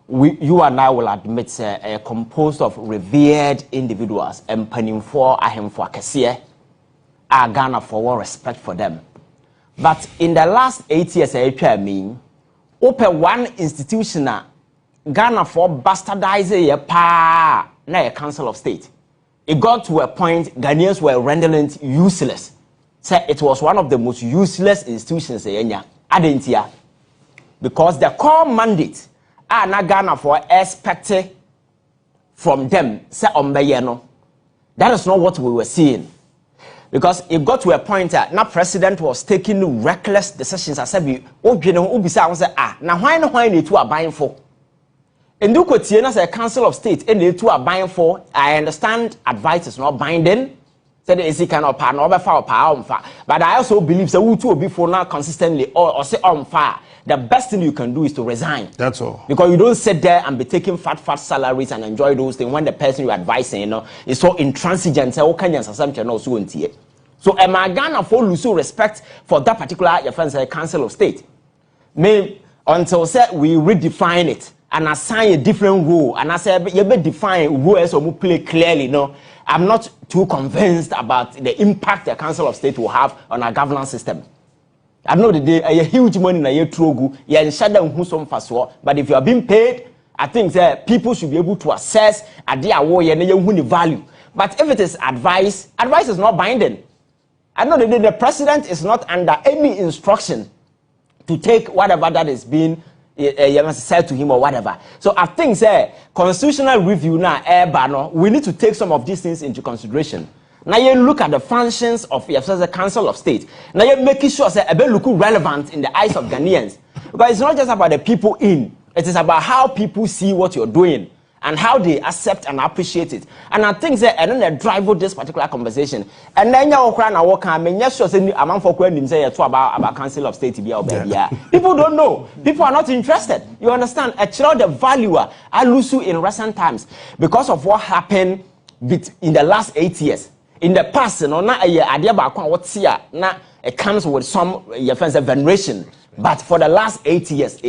You and I will admit composed of revered individuals and penning for him for Kessie. I Ghana for respect for them. But in the last 8 years, I mean, open one institution Ghana for bastardizing a council of state. It got to a point Ghanaians were rendering it useless. So it was one of the most useless institutions because the core mandate na Ghana for expected from them say that is not what we were seeing. Because it got to a point that now president was taking reckless decisions. I said, now why need to buying for? And do as a council of state and they two are buying for. I understand advice is not binding. Said is kind of power, but I also believe that we two will be for now consistently or say on fire. The best thing you can do is to resign. That's all. Because you don't sit there and be taking fat salaries and enjoy those things when the person you're advising, is so intransigent. So am I Ghana for lose respect for that particular your friends council of state? May until we redefine it and assign a different role and I say you better define roles or play clearly. No, I'm not too convinced about the impact the council of state will have on our governance system. I know that they are huge money na yetrogu ya shadow who some faswa, but if you are being paid, I think that people should be able to assess at their way and you value. But if it is advice is not binding. I know that the president is not under any instruction to take whatever that is being said to him or whatever. So I think constitutional review now, we need to take some of these things into consideration. Now you look at the functions of the Council of State. Now you're making sure that it look relevant in the eyes of Ghanaians. But it's not just about the people in. It is about how people see what you're doing and how they accept and appreciate it. And I think that and then they drive this particular conversation. And then you walk I mean, yes, you're saying among folk when say about Council of State people don't know. People are not interested. You understand? Actually, the value I lose in recent times because of what happened in the last 8 years. In the past, it comes with some veneration, but for the last 8 years,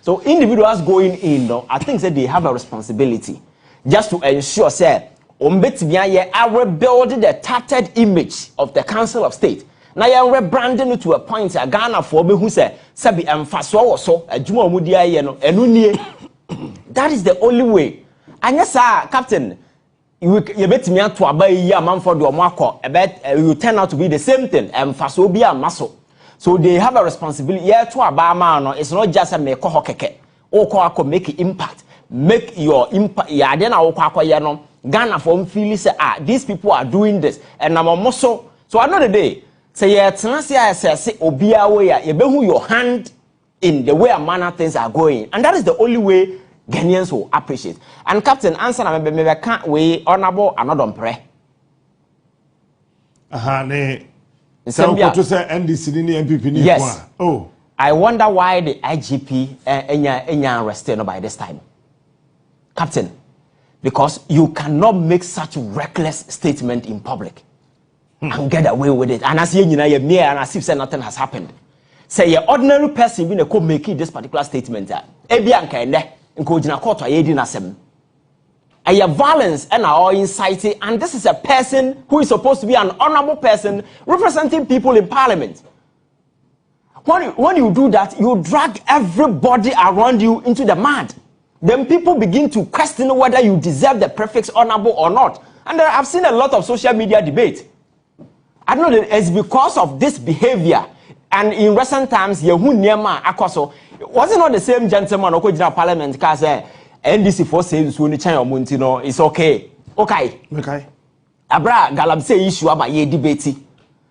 so individuals going in, I think that they have a responsibility just to ensure, I rebuild the tattered image of the Council of State. Now you are rebranding it to a point Ghana for me who say Sabi Mfaso so that is the only way. And yes, sir, Captain. You bet me to abay a man for the Omako, you turn out to be the same thing, and Fasobia muscle. So they have a responsibility. Yeah, to Abama, it's not just a make hokeke, or make impact, make your impact. Yeah, then I'll Yano, Ghana for feel say, these people are doing this, and I'm almost so another day. Say, yeah, Tanasia says, Obia way, you behu your hand in the way a manner things are going, and that is the only way Ghanaians will appreciate. And Captain, answer na me can't we Honorable Ano Dompreh. So to say NDC ni MP ni. Yes. Oh. I wonder why the IGP enya arrested by this time. Captain, because you cannot make such reckless statement in public and get away with it. And as you know, and as if nothing has happened. Say an ordinary person being a making this particular statement. A violence and our inciting, and this is a person who is supposed to be an honorable person representing people in parliament. When you do that, you drag everybody around you into the mud. Then people begin to question whether you deserve the prefix honorable or not. And I've seen a lot of social media debate. I don't know that it's because of this behavior. And in recent times, Yehu Niema Akoso, was it not the same gentleman who in parliament can say NDC for saying so Muntino, it's okay. Okay. Abra Galab say issue about ye debate.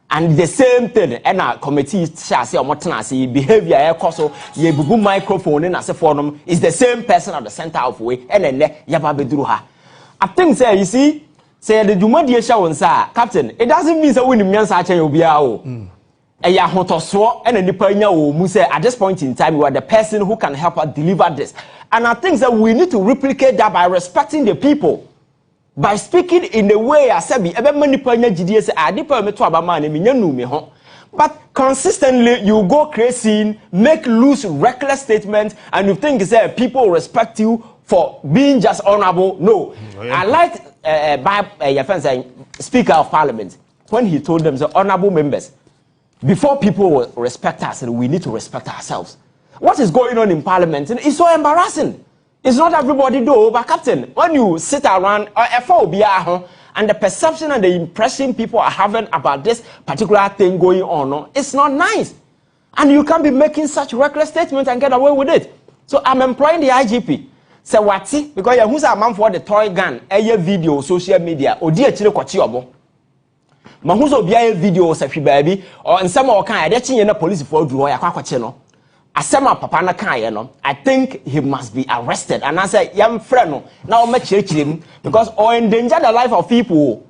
And the same thing, and our committee shall say Motanasi behavior Akoso, ye bubu microphone in as a forum is the same person at the center of way, and then Yababedruha. I think, sir, you see, say the Jumadia Shawan, sir, Captain, it doesn't mean that when you mean such a Ubiao. And at this point in time, you are the person who can help us deliver this. And I think that we need to replicate that by respecting the people. By speaking in the way I said, But consistently, you go crazy, make loose, reckless statements, and you think people respect you for being just honorable. No. I like your friend saying, Speaker of Parliament, when he told them, the honorable members, before people will respect us, we need to respect ourselves. What is going on in Parliament? It's so embarrassing. It's not everybody though, but Captain, when you sit around, and the perception and the impression people are having about this particular thing going on, it's not nice. And you can't be making such reckless statements and get away with it. So I'm employing the IGP. So what's it? Because who's a man for the toy gun, a video, social media, or dear chile quachiobo. Mahuso be a video, Safi baby, or in some or kind of in a police for draw a quachino. Asema papa na kan no, I think he must be arrested. And I say, young friend, now me church him because or endanger the life of people.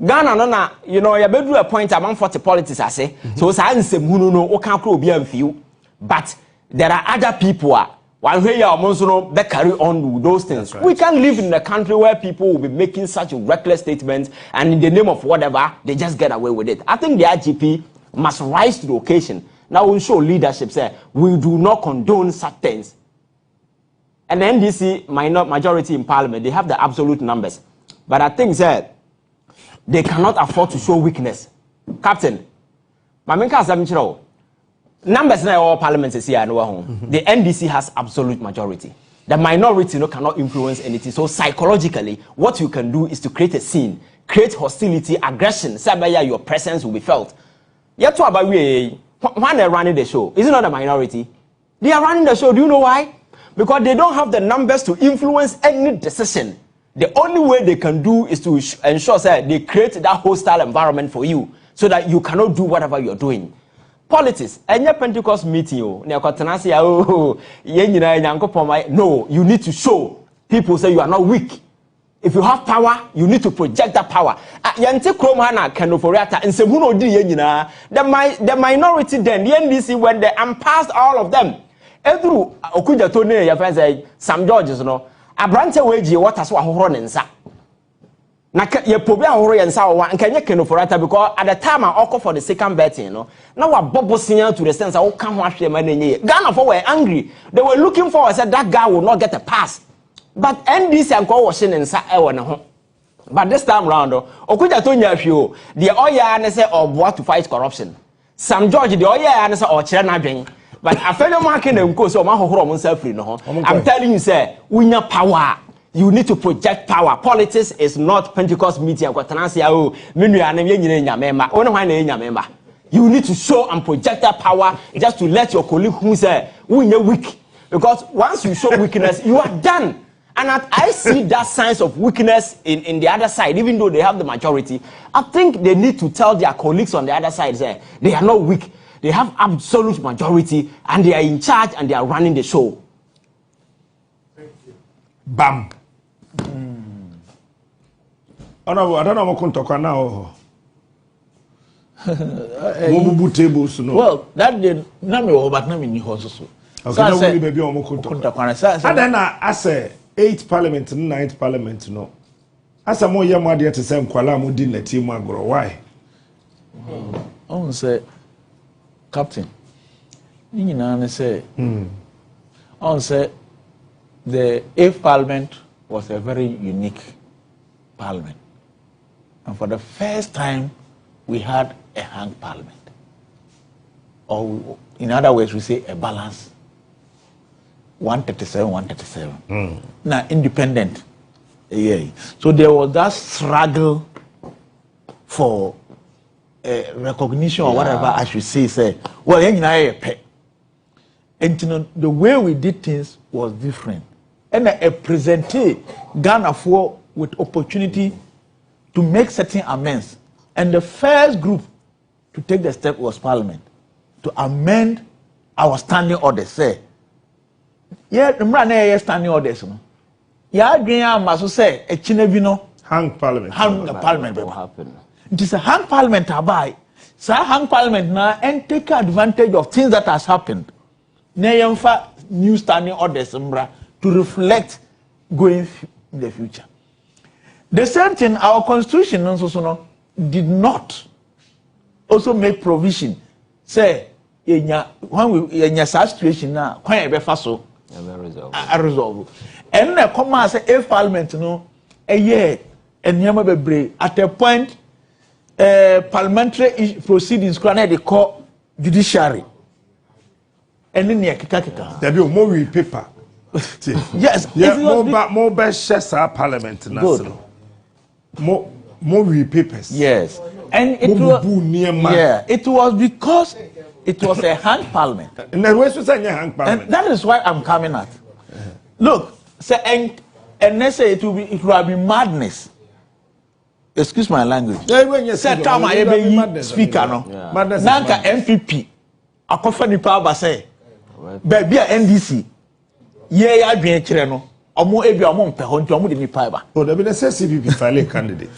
Ghana no na, you know, you better a point among 40 politics I say. So say nsem no o kan kro be amfiu. But there are other people one way you no they carry on with those things. Right. We can't live in a country where people will be making such reckless statements and in the name of whatever they just get away with it. I think the IGP must rise to the occasion. Now we show leadership say we do not condone such things. And the NDC majority in Parliament, they have the absolute numbers. But I think that they cannot afford to show weakness. Captain, numbers now all parliaments is here. The NDC has absolute majority. The minority cannot influence anything. So psychologically, what you can do is to create a scene, create hostility, aggression. Say your presence will be felt. Yet about we. When they're running the show, is it not a minority? They are running the show. Do you know why? Because they don't have the numbers to influence any decision. The only way they can do is to ensure that they create that hostile environment for you so that you cannot do whatever you're doing. Politics, any Pentecost meeting, no, you need to show people say you are not weak. If you have power, you need to project that power. The minority then, the NDC, when they unpassed all of them, through Okuja Tony, your friends say, some Georges, a branch away, what has one and sa. You probably and so and can you because at the time I offer for the second betting, now a bubble signal to the sense I can't watch them any. Ghana for were angry. They were looking for said that guy will not get a pass. But NDC and co washing and sa but this time round, Okuja Tonya Fio, the Oya answer or what to fight corruption. Sam George, the Oya answer or China drink. But a fellow marking them goes on my home self. I'm telling you, sir, we need power. You need to project power. Politics is not Pentecost meeting. You need to show and project that power just to let your colleague who say, we are weak. Because once you show weakness, you are done. And I see that signs of weakness in the other side, even though they have the majority. I think they need to tell their colleagues on the other side, say, they are not weak. They have absolute majority and they are in charge and they are running the show. Thank you. Bam. I don't know what to talk now. Tables, no. Well, that did not know, but not in also. Okay, I said, baby, and then I say 8th Parliament, 9th Parliament, no. As a more young to say, Kuala didn't let him grow. Why? I say, Captain, you say, I say, the 8th Parliament was a very unique Parliament. And for the first time, we had a hung Parliament. Or, in other words, we say a balance. 137, 137. Now, independent. Yeah. So there was that struggle for recognition or whatever I should say, well, and the way we did things was different. And I presented Ghana for with opportunity to make certain amends. And the first group to take the step was Parliament to amend our standing orders. Say, yeah, the standing orders. Yeah, Green must say a Chinevino hang Parliament. Hang Parliament will happen. It is a hang Parliament by. So hang Parliament now and take advantage of things that has happened. Nayamfa new standing orders to reflect going in the future. The same thing, our constitution also did not also make provision say when we in such situation now kwan be fa so resolve and na come as a parliament no eniyama bebre at a point parliamentary proceedings kwana dey call judiciary and then kika there be more we paper yes more be share parliament national more we papers yes and it was because it was a hung parliament. And that is why I'm coming at. Look, say and they say it will be madness. Excuse my language. Say time I speaker no. Nanka MPP. Akofa ni pa ba say. Baby NDC. Ye ya dwen kire no. Omo ebi omo mpe ho nti omo de ni pa ba. Oh, there be the CPP file a candidate.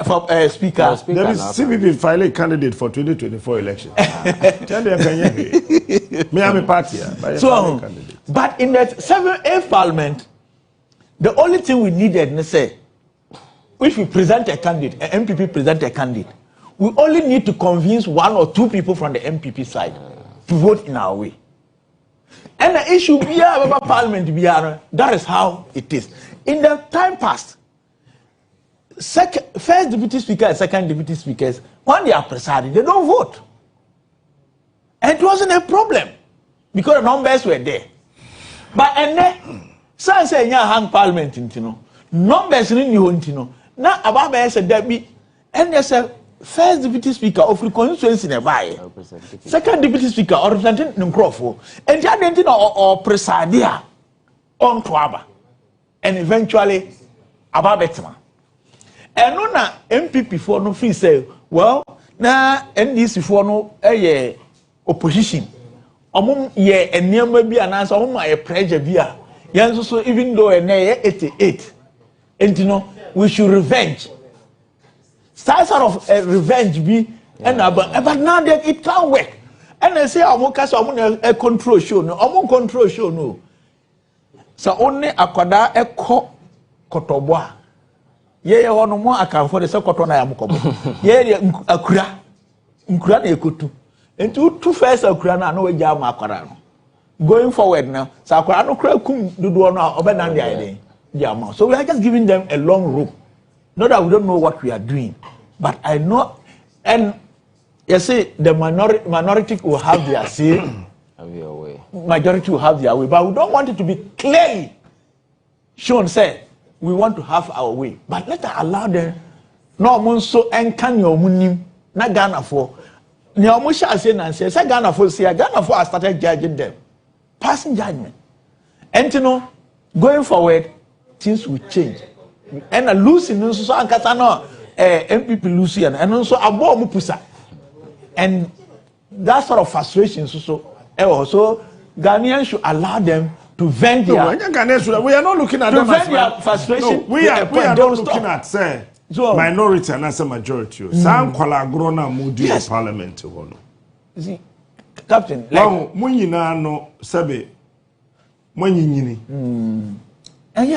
For speaker. There is CPP file a candidate for 2024 election. Tell them me I'm a party. So, but in that 7th parliament, the only thing we needed, let's say, if we present a candidate, an MPP present a candidate, we only need to convince 1 or 2 people from the MPP side to vote in our way. And the issue be about parliament, that is how it is. In the time past, first deputy speaker and second deputy speakers, when they are presiding, they don't vote. And it wasn't a problem because the numbers were there. But and then, some say hang parliament numbers in the now about said that be and there's a first deputy speaker of the constituency in a buy, second deputy speaker or representing Nkrofu, and the identity or presidia on Twaba, and eventually about Betma. And no na MPP for no free say, well, na NDC for no opposition. Among ye and near maybe an answer on my pressure via. Yan so even though a 88, and you know, we should revenge. Sort of revenge be and but now that it can't work. And they say I'm a control show no, I'm control show no. So only akwada eko kotobwa. Ye ono mo akanfo de se koto na yamukobo. Ye akura. Nkura na ekotu. Enti two first akura na we gya ma akwara no. Going forward now, so akwara no kura kum dudu no obedan dey ide. Yeah, so we are just giving them a long rope. Not that we don't know what we are doing, but I know, and you see, the minority will have their say, majority will have their way, but we don't want it to be clearly shown. Say we want to have our way, but let us allow them. No one so encan your money, not Ghana for. No say Ghana for say Ghana for. I started judging them, passing judgment, and you know, going forward. Things will change. And a Lucy no so ankasa no MPP Lucy and also abo mu pusa. And that sort of frustration so Ghanaians should allow them to vent their we are not looking at them as frustration. No, we are not looking at say minority and as a majority. Some kwalagro na mudi parliament hono. See, Captain, like munyina no sabe munyini. And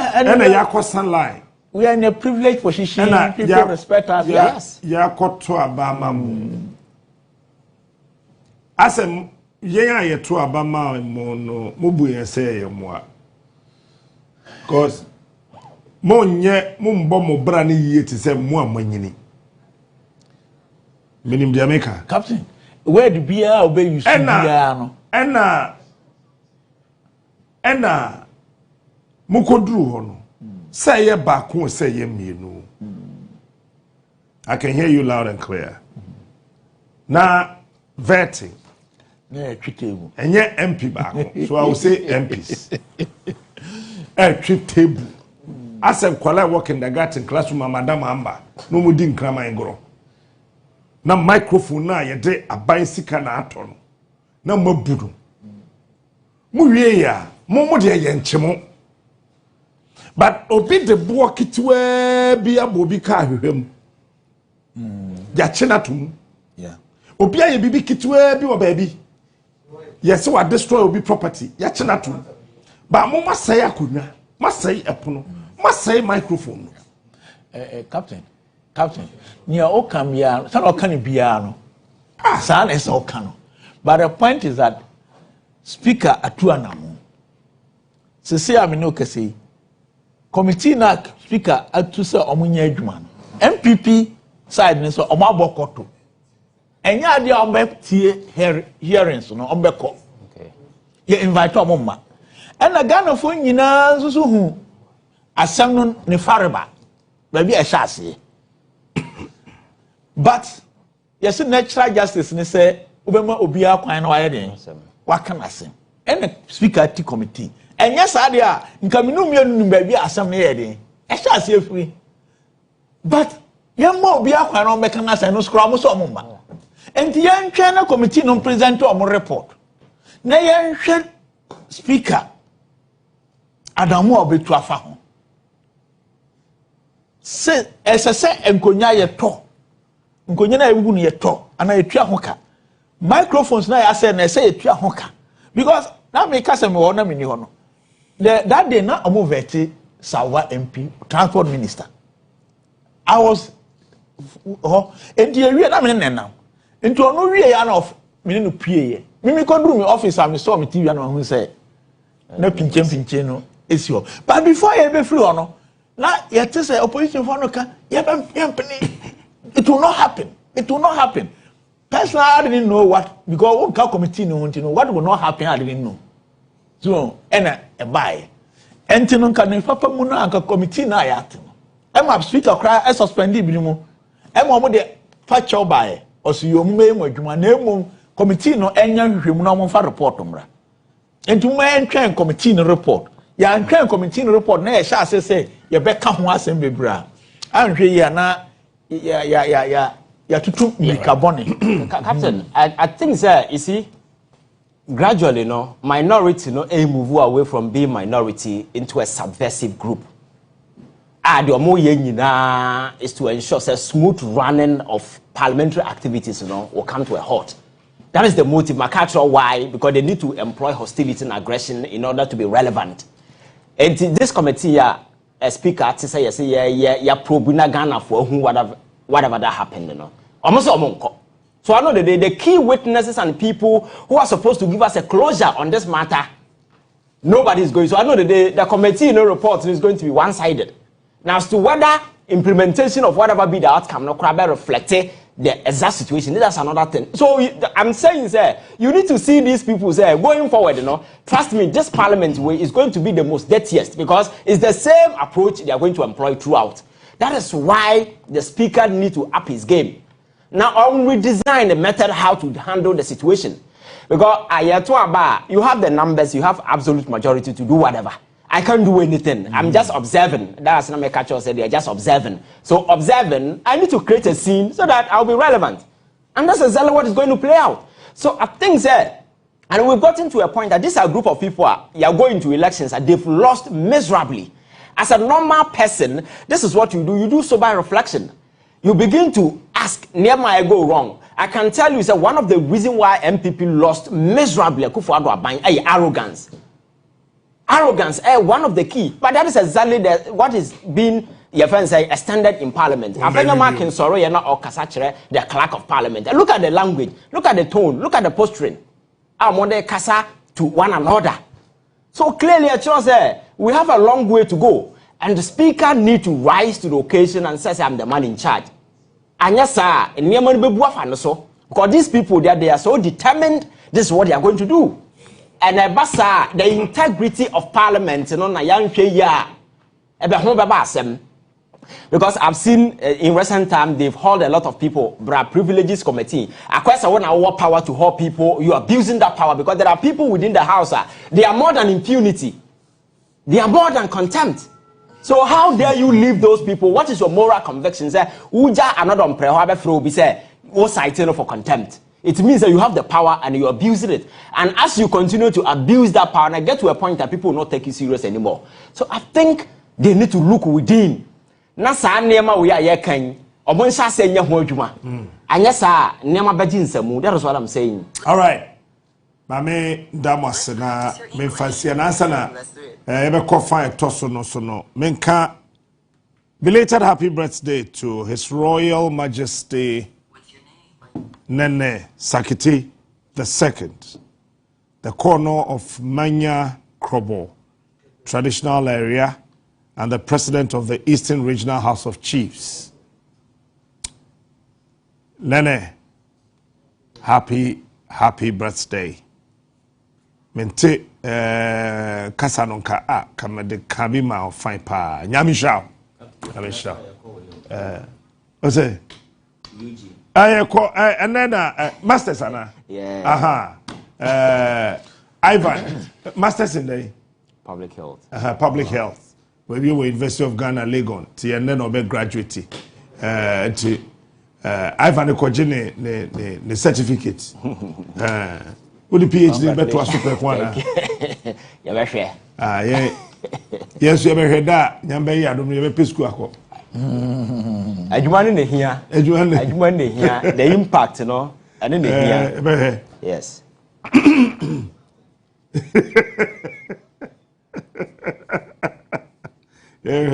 line. We are in a privileged position. People respect us. Yes. To Abama. As a ye to Abama mono mubu say moi. Because monye mumbo mo brani ye to say moi manyini. Minim Jamaica. Captain, where the beer obey you? Enna Mukodru hono. Say ye back, say ye mienu. I can hear you loud and clear. Now, vetting. And yet MP back. So I will say MPs. A trip table. I said, Kuala work in the garden classroom, Madame Amba. No more din crama and grow. Now microphone na ye de a bicycle na aton. Now mo budu. Muye ya, mo de yenchemo. But obi de bo kitwe bi abobi ka hwehwem. Ya chena tum. Yeah. Obi aye bibi kitwe bi wo baabi. Yes, we destroy obi property. Ya chena tum. Ba mo masai akonwa, masai epono, masai microphone. Captain. Nia o kam ya, san o kan bia no. San is all canon. But the point is that Speaker Atuanamu. Se I no kese. Committee na Speaker Atu se omunya adwuma. MPP side ni so omabokoto. Enya dia ombe tie hearings no ombeko. Okay. Ye invite omma. And Ghana for nyina so hu asem no ne fareba. Ba bi e hye But yes, natural justice ni say obema obi akwan na waye den. Waka na asem. And Speaker Ati committee. And yes, idea nka minu mienu ba bi asem na ye den. E hye ase afiri. But yemma obi akwan na omeka na asem no skra mo so omma. And the young China committee no present our report. Na young Speaker Adamu obetu afa ho. Se esese enkonya ye to. Nkonya na ewu ne ye to. Ana etua ho ka. Microphones na ya say na say etua ho ka. Because na me ka se me wo na me ni ho no. That day na omo veti Sawa MP transport minister. I was and the area na me now. Into no wie ya na of me no pie ye. Me ko dru me office am so me TV na hu say na pinche no esi ho. But before you be free no, na ye te say opposition for no ka ye it will not happen. It will not happen. Personally, I didn't know what because what committee no want to know what will not happen. I didn't know. So a buy. Entino can papa mu na anka committee na ya ate. Am speaker cry I suspend bi mu. Mo de patch buy. Oso yomu me adwuma na emu committee no enya hwehwemu na mo fa report mra enti mo entwen committee no report ya entwen committee no report na ye sha say ye beka ho asem bebra anhwe ya na ya tutu mikabone. Captain, I think sir, you see gradually no minority no move away from being minority into a subversive group. The more nyina is to ensure a smooth running of parliamentary activities, will come to a halt. That is the motive. Makatra why? Because they need to employ hostility and aggression in order to be relevant. And this committee, a speaker to say, yeah, probina Ghana for whatever that happened, Almost a month. So I know that the key witnesses and people who are supposed to give us a closure on this matter, nobody is going. So I know that the committee report is going to be one-sided. Now, as to whether implementation of whatever be the outcome, no crab reflect the exact situation. That's another thing. So I'm saying, sir, you need to see these people, sir, going forward. Trust me, this parliament way is going to be the most dirtiest because it's the same approach they are going to employ throughout. That is why the speaker needs to up his game. Now, I will redesign the method how to handle the situation because you have the numbers, you have absolute majority to do whatever. I can't do anything. I'm just observing. That's not my catcher said. They're just observing. So observing, I need to create a scene so that I'll be relevant. And that's exactly what is going to play out. So I think that, and we've gotten to a point that this is a group of people you are going to elections and they've lost miserably. As a normal person, this is what you do. You do sober reflection. You begin to ask, near my go wrong. I can tell you, that one of the reasons why MPP lost miserably, arrogance. Arrogance, one of the key, but that is exactly what is being your friends say a standard in parliament. I think marking sorrow you're not the clerk of parliament. Look at the language, look at the tone, look at the posturing. I'm on the casa to one another. So clearly, we have a long way to go, and the speaker need to rise to the occasion and say, "I'm the man in charge." And yes, sir, because these people they are so determined. This is what they are going to do. And the integrity of parliament, because I've seen in recent time they've hauled a lot of people, privileges committee. I want our power to hold people. You are abusing that power because there are people within the house. They are more than impunity. They are more than contempt. So how dare you leave those people? What is your moral conviction? Uja Ano Dompreh say, cited for contempt. It means that you have the power and you're abusing it. And as you continue to abuse that power, and I get to a point that people will not take you serious anymore. So I think they need to look within. Nasa nema we are yekan. Omonsa say nya ho adwuma. Anya sa nema baji nsemu. That is what I'm saying. All right. Mame damas na me fancy na sana ebe kofa etoso no so no. Menka belated happy birthday to His Royal Majesty Nene Sakiti II, the corner of Manya Krobo traditional area, and the president of the Eastern Regional House of Chiefs. Nene, happy birthday. Mente kasanonka kamede kabima fine pa. Nyamisha. What's it? And then masters ana. Yeah. Ivan, masters in the Public health. Public health. When you were University of Ghana, Legon, and then obe graduate. Ivan Kojine the certificate. With the PhD, but was super one. Yeah, sure. Yes, you ever heard that? Yambe, I don't know, Pisco. Adjuman in here. Adjuman in here. The impact, you know, and in here. Yes. Yeah,